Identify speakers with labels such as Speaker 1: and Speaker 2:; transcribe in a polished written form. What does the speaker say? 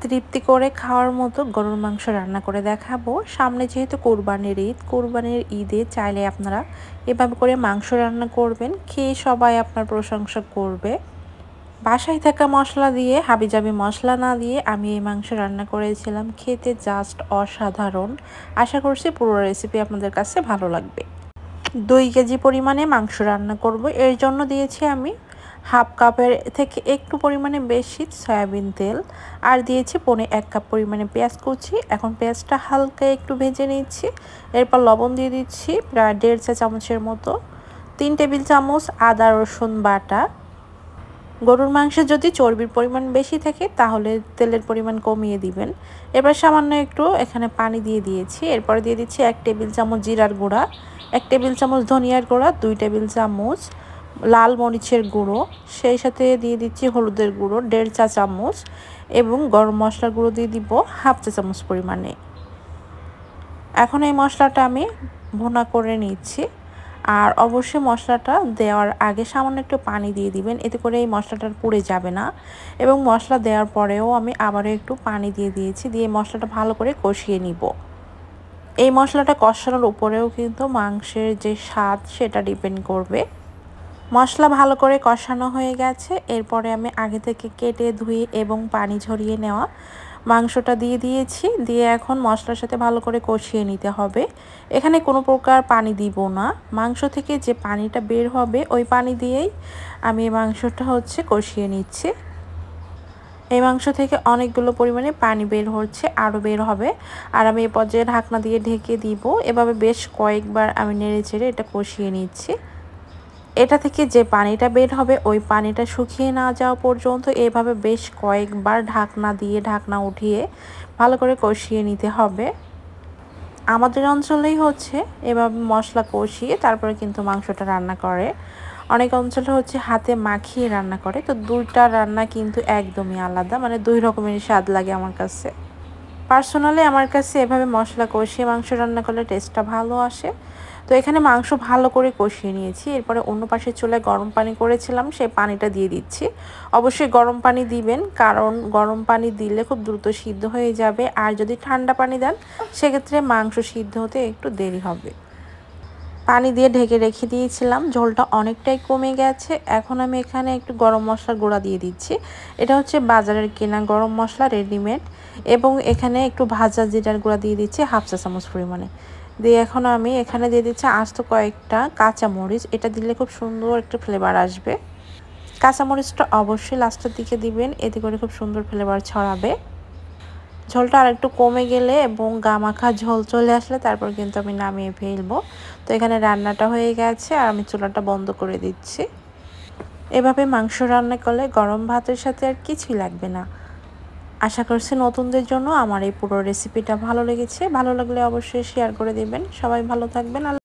Speaker 1: তৃপ্তি করে খাওয়ার মতো গরুর মাংস রান্না করে দেখাবো। সামনে যেহেতু কোরবানির ঈদে চাইলে আপনারা এভাবে করে মাংস রান্না করবেন, খেয়ে সবাই আপনার প্রশংসা করবে। বাসায় থাকা মশলা দিয়ে, হাবিজাবি মশলা না দিয়ে আমি এই মাংস রান্না করেছিলাম, খেতে জাস্ট অসাধারণ। আশা করছি পুরো রেসিপি আপনাদের কাছে ভালো লাগবে। 2 কেজি পরিমাণে মাংস রান্না করব, এর জন্য দিয়েছি আমি হাফ কাপের থেকে একটু পরিমাণে বেশি সয়াবিন তেল, আর দিয়েছি 1 কাপ পরিমাণে পেঁয়াজ কুচি। এখন পেঁয়াজটা হালকা একটু ভেজে নিচ্ছি। এরপর লবণ দিয়ে দিচ্ছি প্রায় 1.5 চা চামচের মতো, 3 টেবিল চামচ আদা রসুন বাটা। গরুর মাংসে যদি চর্বির পরিমাণ বেশি থাকে তাহলে তেলের পরিমাণ কমিয়ে দিবেন। এবার সামান্য একটু এখানে পানি দিয়ে দিয়েছি। এরপরে দিয়ে দিচ্ছি 1 টেবিল চামচ জিরার গুঁড়া, 1 টেবিল চামচ ধনিয়ার গুঁড়া, 2 টেবিল চামচ লাল মরিচের গুঁড়ো, সেই সাথে দিয়ে দিচ্ছি হলুদের গুঁড়ো 1.5 চা চামচ এবং গরম মশলার গুঁড়ো দিয়ে দিব হাফ চা চামচ পরিমাণে। এখন এই মশলাটা আমি ভুনা করে নিচ্ছি। আর অবশ্যই মশলাটা দেওয়ার আগে সামান্য একটু পানি দিয়ে দিবেন, এতে করে এই মশলাটা পুড়ে যাবে না। এবং মশলা দেওয়ার পরেও আমি আবারও একটু পানি দিয়ে দিয়েছি, দিয়ে মশলাটা ভালো করে কষিয়ে নিব। এই মশলাটা কষানোর উপরেও কিন্তু মাংসের যে স্বাদ সেটা ডিপেন্ড করবে। মশলা ভালো করে কষানো হয়ে গেছে। এরপরে আমি আগে থেকে কেটে ধুয়ে এবং পানি ঝরিয়ে নেওয়া মাংসটা দিয়ে দিয়েছি, দিয়ে এখন মশলার সাথে ভালো করে কষিয়ে নিতে হবে। এখানে কোনো প্রকার পানি দিব না, মাংস থেকে যে পানিটা বের হবে ওই পানি দিয়েই আমি মাংসটা কষিয়ে নিচ্ছি। এই মাংস থেকে অনেকগুলো পরিমাণে পানি বের হচ্ছে, আরও বের হবে। আর আমি এই পর্যায়ে ঢাকনা দিয়ে ঢেকে দিব। এভাবে বেশ কয়েকবার আমি নেড়ে চেড়ে এটা কষিয়ে নিচ্ছি। এটা থেকে যে পানিটা বের হবে ওই পানিটা শুকিয়ে না যাওয়া পর্যন্ত এভাবে বেশ কয়েকবার ঢাকনা দিয়ে ঢাকনা উঠিয়ে ভালো করে কষিয়ে নিতে হবে। আমাদের অঞ্চলেই এভাবে মশলা কষিয়ে তারপরে কিন্তু মাংসটা রান্না করে। অনেক অঞ্চলে হাতে মাখিয়ে রান্না করে। তো দুইটা রান্না কিন্তু একদমই আলাদা, মানে 2 রকমের স্বাদ লাগে আমার কাছে। পার্সোনালি আমার কাছে এভাবে মশলা কষিয়ে মাংস রান্না করলে টেস্টটা ভালো আসে। তো এখানে মাংস ভালো করে কষিয়ে নিয়েছি। এরপরে অন্য পাশের চুলায় গরম পানি করেছিলাম, সেই পানিটা দিয়ে দিচ্ছি। অবশ্যই গরম পানি দিবেন, কারণ গরম পানি দিলে খুব দ্রুত সিদ্ধ হয়ে যাবে। আর যদি ঠান্ডা পানি দেন সেক্ষেত্রে মাংস সিদ্ধ হতে একটু দেরি হবে। পানি দিয়ে ঢেকে রেখে দিয়েছিলাম, ঝোলটা অনেকটাই কমে গেছে। এখন আমি এখানে একটু গরম মশলার গুঁড়া দিয়ে দিচ্ছি। এটা বাজারের কেনা গরম মশলা, রেডিমেড। এবং এখানে একটু ভাজা জিরার গুঁড়া দিয়ে দিচ্ছি হাফ চা চামচ পরিমাণে। দিয়ে এখন আমি এখানে দিয়ে দিচ্ছি আস্ত কয়েকটা কাঁচামরিচ, এটা দিলে খুব সুন্দর একটা ফ্লেভার আসবে। কাঁচামরিচটা অবশ্যই লাস্টের দিকে দিবেন, এতে করে খুব সুন্দর ফ্লেভার ছড়াবে। ঝোলটা আর একটু কমে গেলে এবং গামাখা ঝোল চলে আসলে তারপর কিন্তু আমি নামিয়ে ফেলবো। তো এখানে রান্নাটা হয়ে গেছে আর আমি চুলাটা বন্ধ করে দিচ্ছি। এভাবে মাংস রান্না করলে গরম ভাতের সাথে আর কিছুই লাগবে না। আশা করছি নতুনদের জন্য আমার এই পুরো রেসিপিটা ভালো লেগেছে। ভালো লাগলে অবশ্যই শেয়ার করে দিবেন। সবাই ভালো থাকবেন।